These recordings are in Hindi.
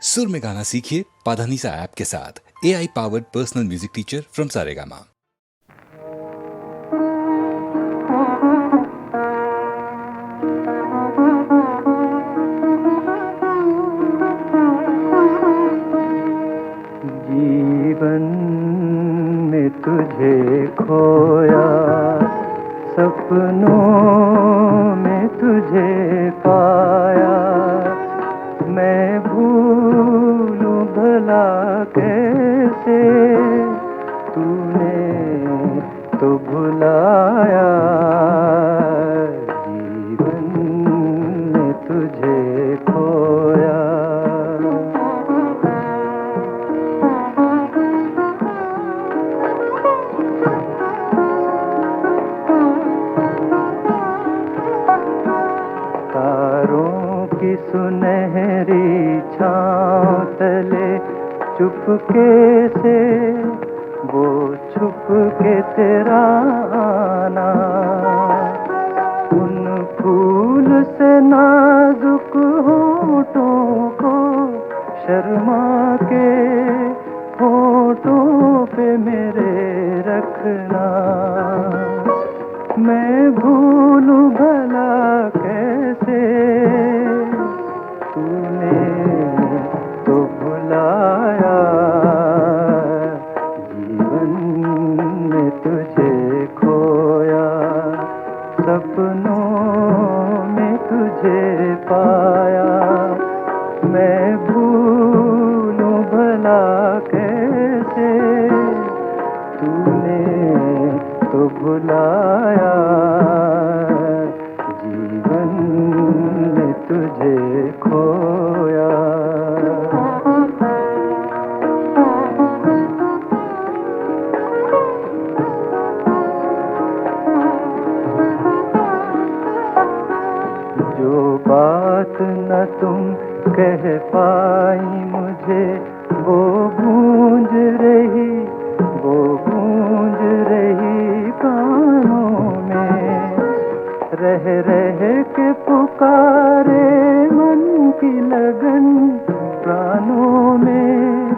सुर में गाना सीखिए पाधानीसा ऐप के साथ। AI powered personal music teacher from Saregama. जीवन में तुझे खोया, सपनों में तुझे पाया, मैं भूलूं भला कैसे, तूने तो भुलाया। जीवन में तुझे खोया। तारों की सुनहरी छाँव तले चुपके से वो छुप के तेरा आना, उन फूल से नाजुक होठों को शर्मा के होठों पे मेरे रखना, मैं भूलूं भला कैसे, तूने तो भुलाया। जीवन में तुझे खोया, सपनों में तुझे पाया, मैं भूलूं भला कैसे, तूने तो भुलाया। जीवन में तुझे खोया। जो बात न तुम कह पाई मुझे, वो गूंज रही, वो गूंज रही कानों में, रह रह के पुकारे मन की लगन प्राणों में,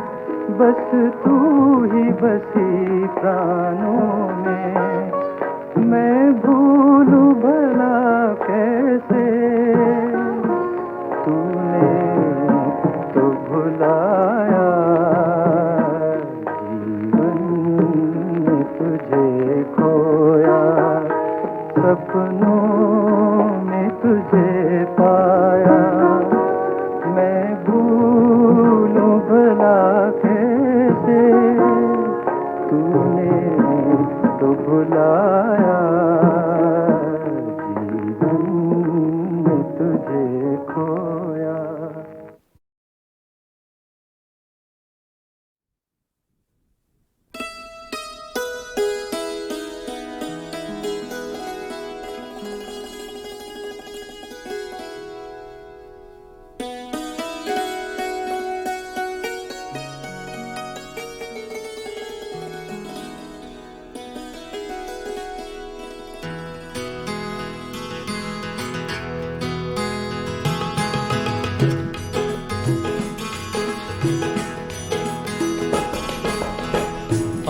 बस तू ही बसी प्राणों में, मैं भूलूं भला कैसे, तूने तो भुलाया। जीवन में तुझे खोया, सपनों में तुझे पाया, मैं भूलूं भला कैसे, तूने तो भुलाया। जीवन में तुझे खोया।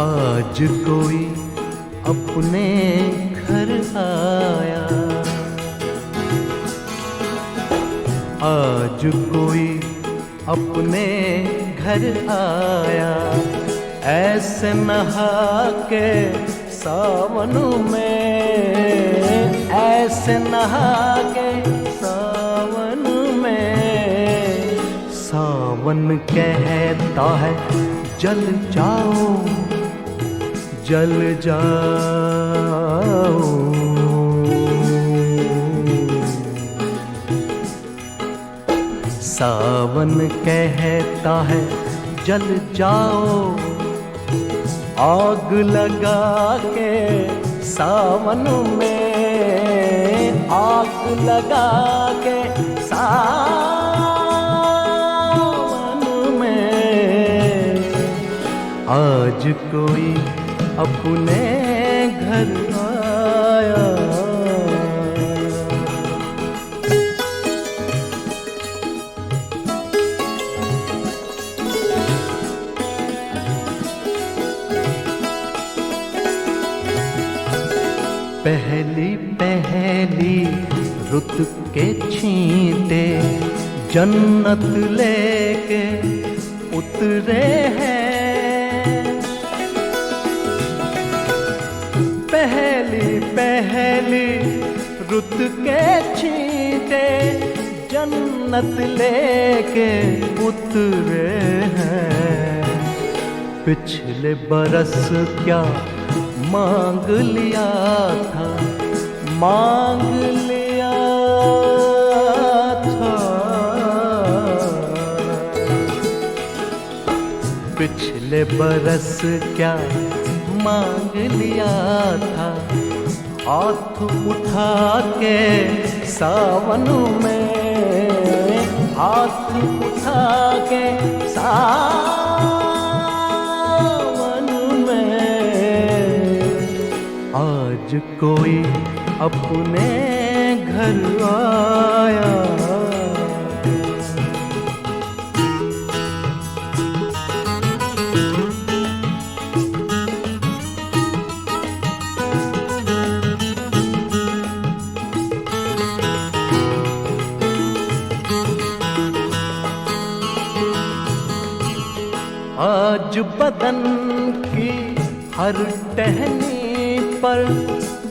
आज कोई अपने घर आया, आज कोई अपने घर आया, ऐसे नहा के सावन में, ऐसे नहा के सावन में, सावन कहता है जल जाओ, जल जाओ। सावन कहता है जल जाओ, आग लगा के सावन में, आग लगा के सावन में, आज कोई अपने घर आया। पहली पहली रुत के छींटे जन्नत लेके उतरे हैं। पहली पहली रुत के छींटे जन्नत लेके उतरे हैं। पिछले बरस क्या मांग लिया था, मांग लिया था। पिछले बरस क्या मांग लिया था, हाथ उठा के सावन में, हाथ उठा के सावन में। आज कोई अपने घर आया। आज बदन की हर टहनी पर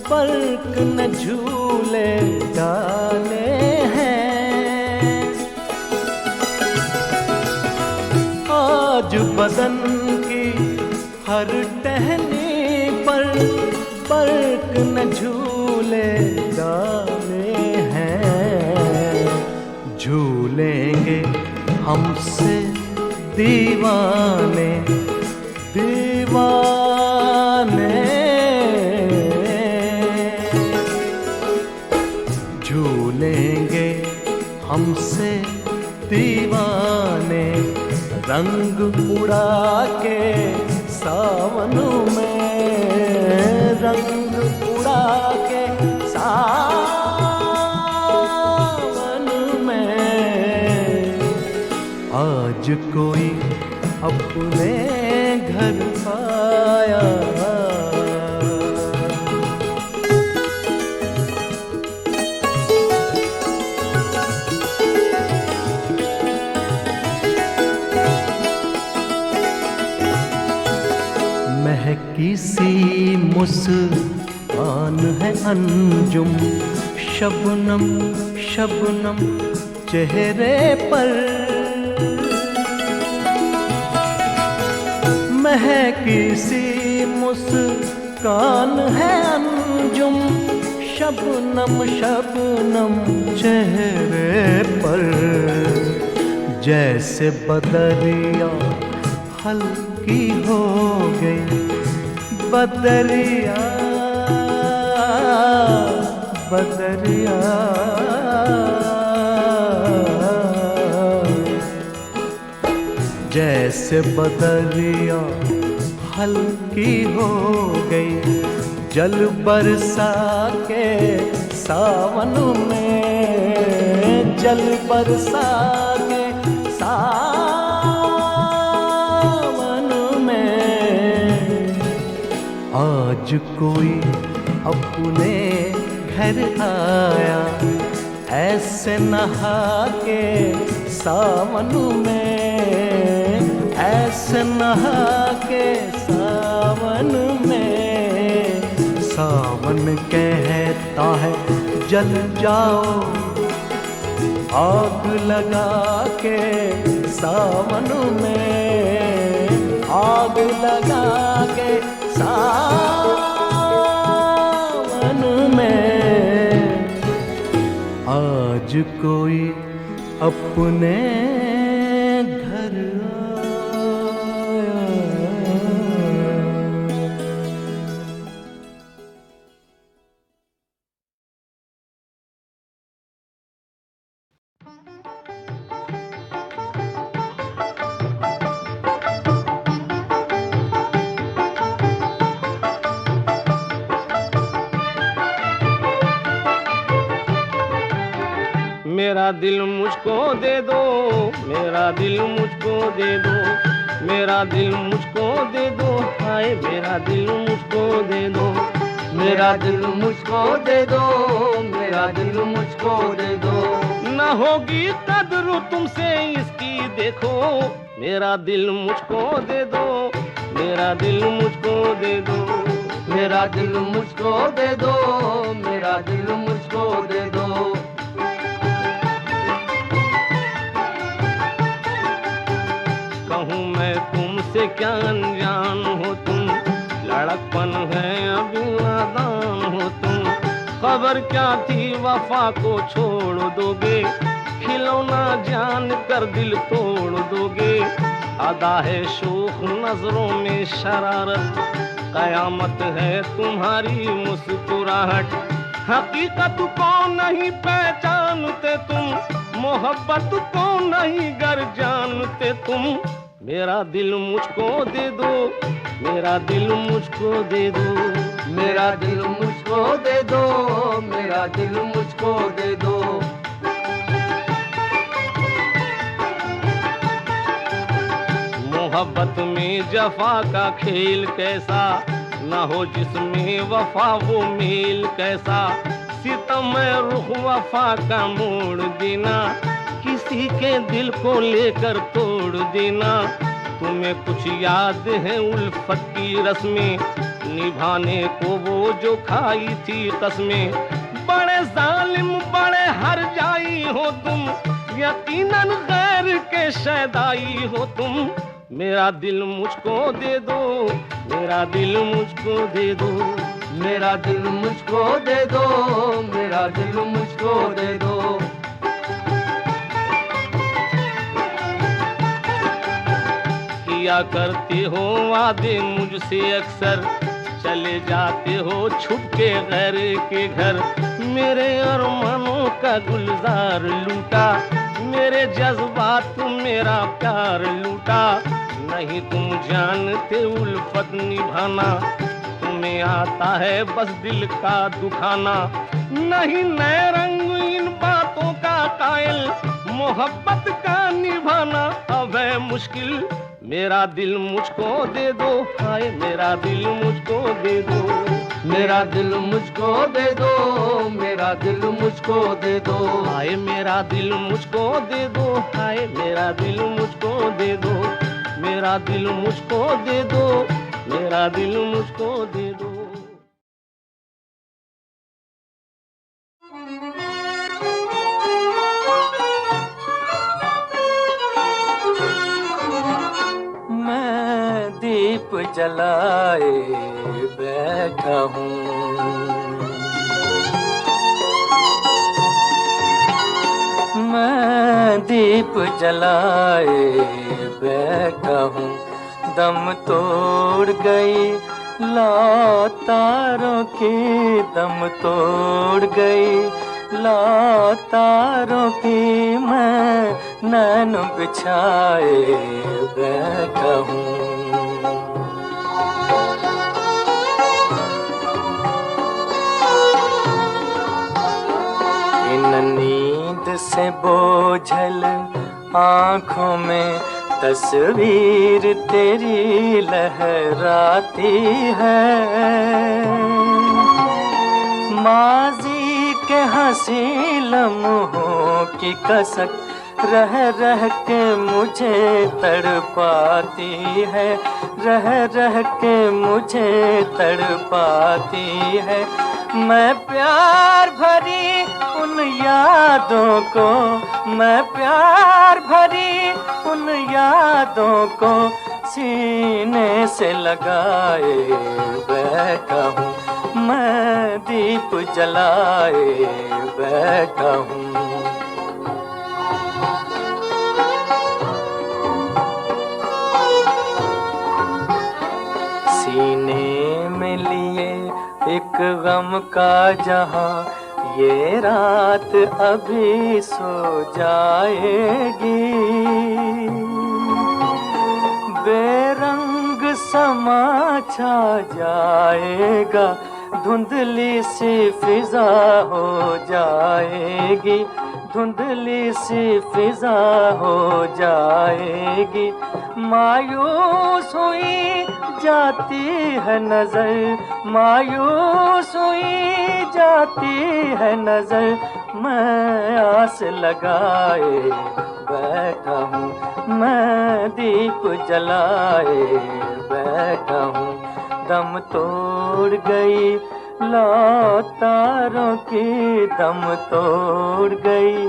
पलक न झूले डाले हैं। आज बदन की हर टहनी पर पलक न झूले डाले हैं। झूलेंगे हमसे दीवाने दीवाने, झूलेंगे हमसे दीवाने, रंग उड़ा के सावन में, रंग उड़ा के सावन में। आज कोई अपने घर आया। महकी सी मुस्कान है अंजुम, शबनम शबनम चेहरे पर। महकी सी मुस्कान है अंजुम, शबनम शबनम चेहरे पर। जैसे बदरिया हल्की हो गई, बदरिया बदरिया। जैसे बदरिया हल्की हो गई, जल बरसा के सावन में, जल बरसा के सावन में। आज कोई अपने घर आया, ऐसे नहा के सावन में, ऐसे नहा के सावन में। सावन कहता है जल जाओ, आग लगा के सावन में, आग लगा के सावन में। आज कोई अपने घर आया। मेरा दिल मुझको दे दो, मेरा दिल मुझको दे दो, मेरा दिल मुझको दे दो, हाय मेरा दिल मुझको दे दो। मेरा दिल मुझको दे दो, मेरा दिल मुझको दे दो। न होगी कद्र तुमसे इसकी देखो, मेरा दिल मुझको दे दो, मेरा दिल मुझको दे दो। मेरा दिल मुझको दे दो, मेरा दिल मुझको दे दो। कहूँ मैं तुमसे क्या अनजान हो तुम, लड़कपन है अभी नादान हो तुम। खबर क्या थी वफा को छोड़ दोगे, खिलौना जान कर दिल तोड़ दोगे। अदा है शोख नजरों में शरारत, कयामत है तुम्हारी मुस्कुराहट। हकीकत को नहीं पहचानते तुम, मोहब्बत को नहीं गर जानते तुम। मेरा दिल मुझको दे दो, मेरा दिल मुझको दे दो। मेरा दिल मुझको दे दो, मेरा दिल मुझको दे दो। मोहब्बत में जफा का खेल कैसा, न हो जिसमें वफा वो मेल कैसा। सितम रुख वफा का मोड़ देना, किसी के दिल को लेकर तोड़ देना। तुम्हें कुछ याद है उल्फत की रस्में, निभाने को वो जो खाई थी कसमें। बड़े जालिम बड़े हर जाई हो तुम, यकीनन गैर के शैदाई हो तुम। मेरा दिल मुझको दे दो, मेरा दिल मुझको दे दो। मेरा दिल मुझको दे दो, मेरा दिल मुझको दे दो। किया करते हो वादे मुझसे अक्सर, चले जाते हो छुप के गैर के घर। मेरे अरमानों का गुलजार लूटा, मेरे जज्बात मेरा प्यार लूटा। नहीं तुम जानते उल्फत निभाना, तुम्हें आता है बस दिल का दुखाना। नहीं नए रंग इन बातों का कायल, मोहब्बत का निभाना अब है मुश्किल। मेरा दिल मुझको दे दो, हाय मेरा दिल मुझको दे दो। मेरा दिल मुझको दे दो, मेरा दिल मुझको दे दो। हाय मेरा दिल मुझको दे दो, हाय मेरा दिल मुझको दे दो। मेरा दिल मुझको दे दो, मेरा दिल मुझको दे दो। मैं दीप जलाए बैठा हूँ, मैं दीप जलाए बैठा हूँ। दम तोड़ गई ला तारों की, दम तोड़ गई ला तारों की। मैं नैन बिछाए बैठा हूँ। इन नींद से बोझल आँखों में तस्वीर तेरी लहराती है। माजी के हंसी लम्हों की कसक रह रह के मुझे तड़पाती है, रह रह के मुझे तड़पाती है। मैं प्यार भरी उन यादों को, मैं प्यार भरी उन यादों को सीने से लगाए बैठा हूँ। मैं दीप जलाए बैठा हूँ। सीने में लिए एक गम का जहां, ये रात अभी सो जाएगी। बेरंग समा छा जाएगा, धुंधली सी फिजा हो जाएगी। धुंधली सी फिजा हो जाएगी, मायूस हुई जाती है नजर, मायूस हुई जाती है नजर, मैं आस लगाए बैठा हूँ, मैं दीप जलाए बैठा हूँ, दम तोड़ गई लौ तारों की, दम तोड़ गई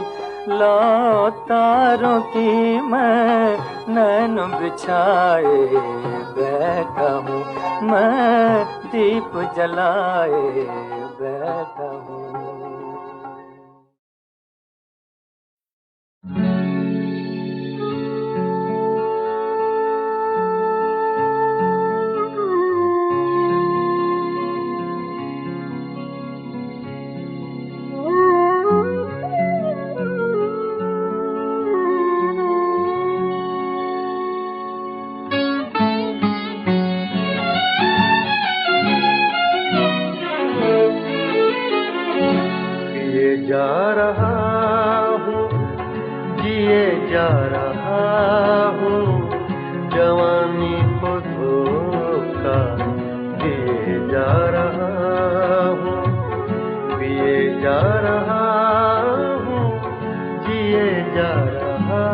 लौ तारों की, मैं नैन बिछाए बैठा हूँ, मैं दीप जलाए बैठा हूँ। जा रहा हूँ, जिए जा रहा हूँ, जवानी को धोखा दिए जा रहा हूँ, पिए जा रहा हूँ, जिए जा रहा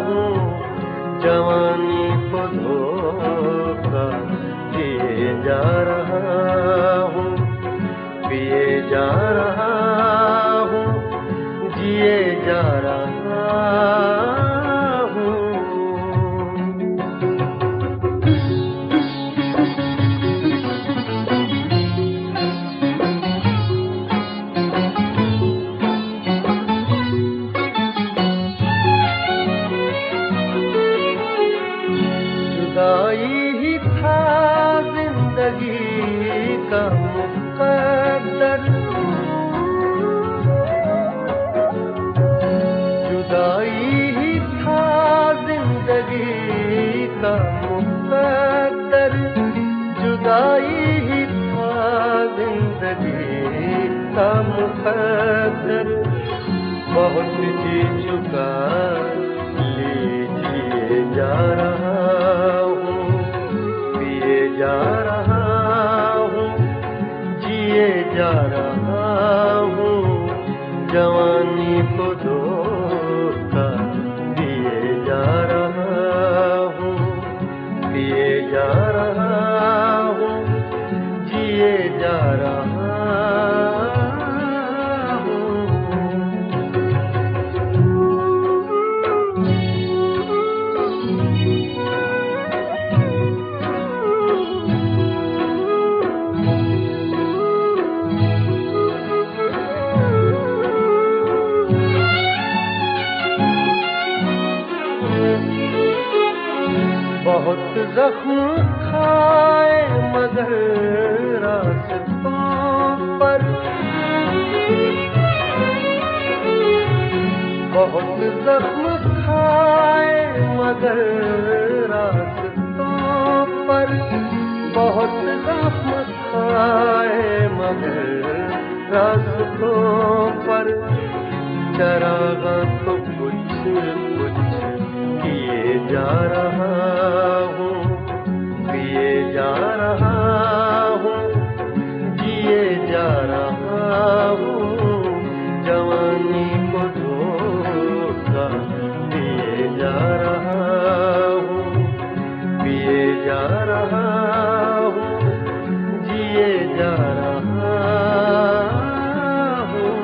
हूँ, जवानी को धोखा दिए जा रहा हूँ, पिए जा रहा जिए जा रहा हूँ। जुदाई ही था जिंदगी का मुकद्दर, जुदाई ही था जिंदगी का मुकद्दर, जुदाई ही था जिंदगी का मुकद्दर, बहुत जी चुका लीजिए जा रहा हूँ, पिए जा रहा हूँ, जिए जा रहा हूँ, जवानी को धोखा दिए जा रहा हूँ, पिए जा रहा हूँ, जिए जा रहा हूँ। बहुत जख्म खाए मगर रास्तों पर, बहुत जख्म खाए मगर रास्तों पर, बहुत जख्म खाए मगर रास्तों पर, चरागा तो कुछ कुछ किए जा रहा हूँ, पिए जा रहा हूँ, जिए जा रहा हूँ, जवानी को धोखा दिए जा रहा हूँ, पिए जा रहा हूँ, जिए जा रहा हूँ।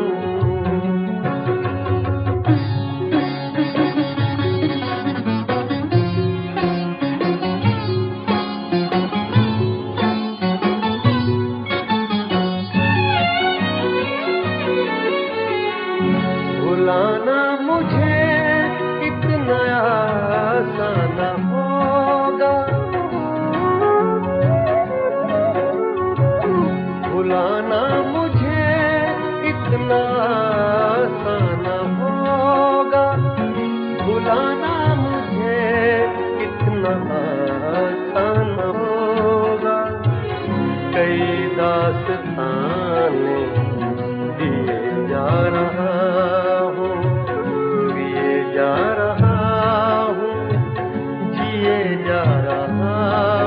जिए जा रहा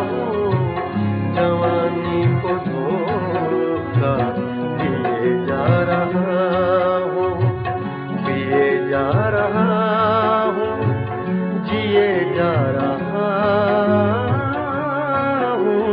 हूँ, जवानी को धोखा दिए जा रहा हूँ, पिए जा रहा हूँ, जिए जा रहा हूँ।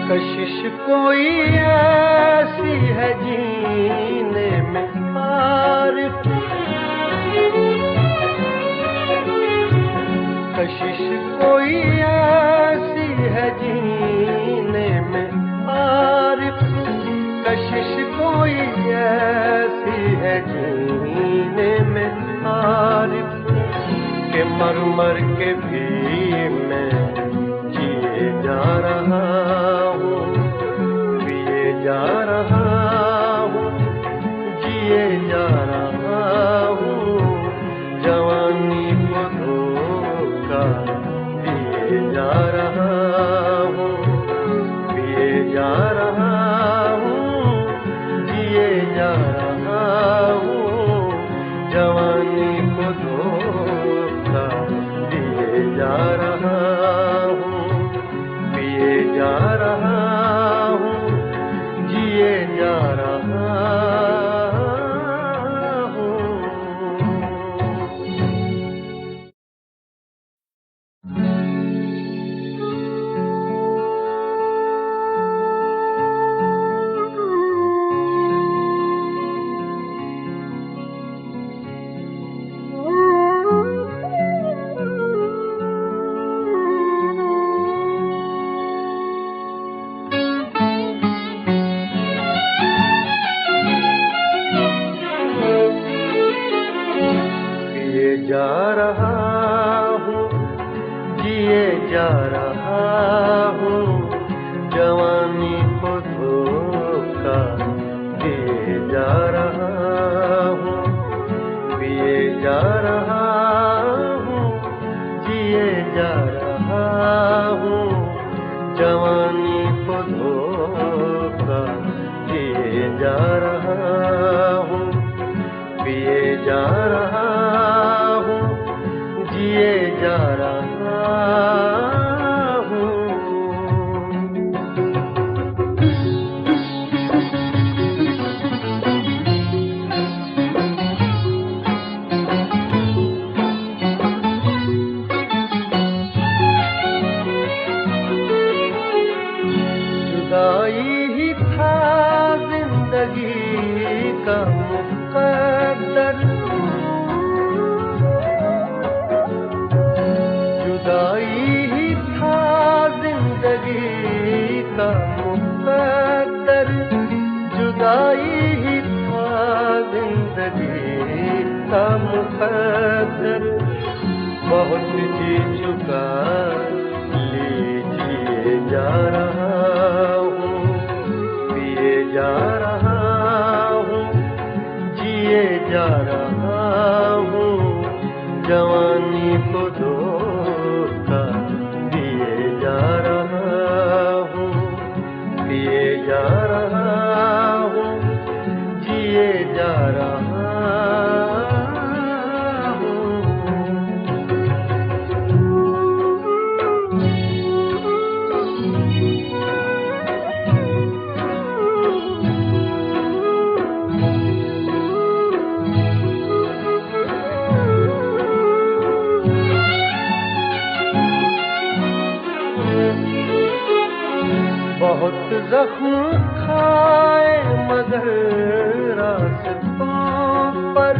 कशिश कोई ऐसी है जीने में आरिफ, कशिश कोई ऐसी है जीने में आरिफ, कशिश कोई ऐसी है जीने में आरिफ, के मर मर के भी मैं जिए जा रहा हूँ, पिए जा रहा हूँ, जिए जा रहा हूँ, जवानी को धोखा दिए जा रहा हूँ, पिए जा रहा हूँ, जिए जा रहा हूँ, जवानी को धोखा दिए जा रहा हूँ, पिए जा रहा हूँ, जिए जा रहा हूँ। पिए जा रहा हूँ, जिए जा रहा हूँ, जवानी को धोखा दिए जा रहा हूँ, पिए जा रहा हूँ, जिए जा रहा हूँ, जवानी को धोखा दिए जा रहा हूँ, पिए जा रहा हूँ, जिए जा रहा हूँ। जुदाई ही था जिंदगी का मुकद्दर, जुदाई ही था जिंदगी का मुकद्दर, जुदाई ही था जिंदगी का मुकद्दर, बहुत जी चुका लीजिए जा रहा हूँ, पिए जा रहा हूँ, जिए जा रहा हूँ, जवानी को धोखा दिए जा रहा हूँ, पिए जा रहा हूँ, जिए जा रहा हूँ। बहुत जख्म खाए मगर रास्तों पर,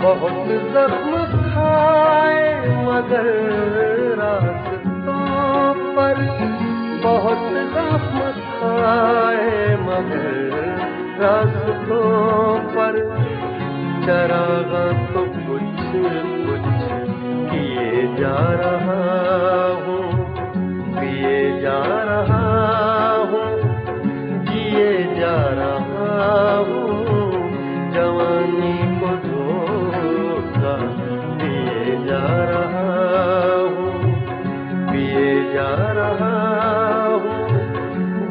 बहुत जख्म खाए मगर रास्तों पर, बहुत जख्म खाए मगर रास्तों पर, चरागा तो कुछ कुछ किए जा रहा हूँ, पिए जा रहा हूँ, जिए जा जा रहा हूँ, जवानी को धोखा दिए जा रहा हूँ, पिए जा रहा हूँ,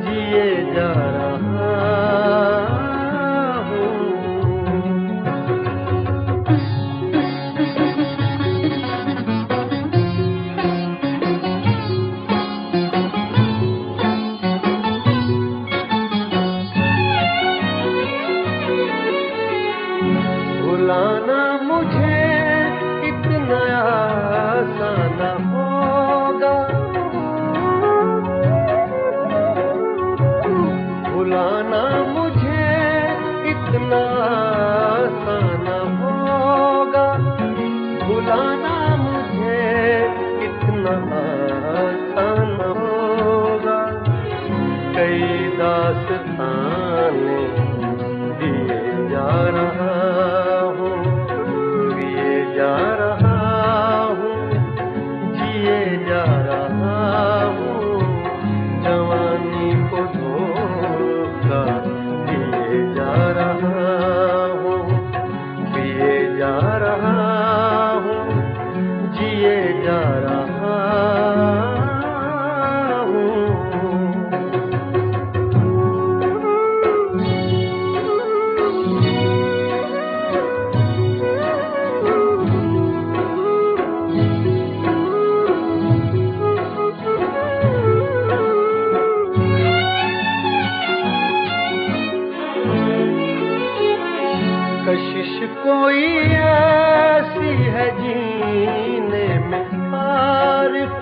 जिए जा रहा हूँ। भुलाना मुझे इतना आसान होगा, भुलाना मुझे इतना आसान होगा, भुलाना मुझे इतना आसान होगा। कई दास्ताने दिए जा रहा हूँ, पिए जा रहा हूँ, जिए जा रहा हूँ, जवानी को धोखा दिए जा रहा हूँ, पिए जा रहा हूँ, जिए जा रहा हूँ। कशिश कोई ऐसी है जीने में आरिफ,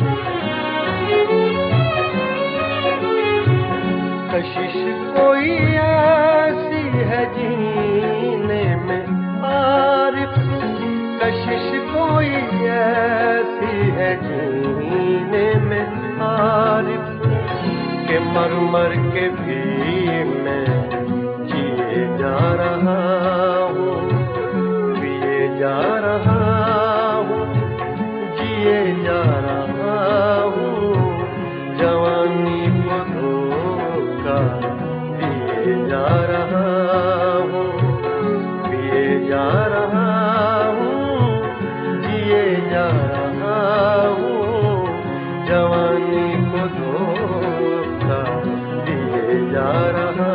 कशिश कोई ऐसी है जीने में आरिफ, कशिश कोई ऐसी है जीने में आरिफ, के मर मर के भी मैं जिए जा रहा हूँ, पिए जा रहा हूँ, जिए जा रहा हूँ, जवानी को धोखा दिए जा रहा हूँ, पिए जा रहा हूँ, जिए जा रहा हूँ, जवानी को धोखा दिए जा रहा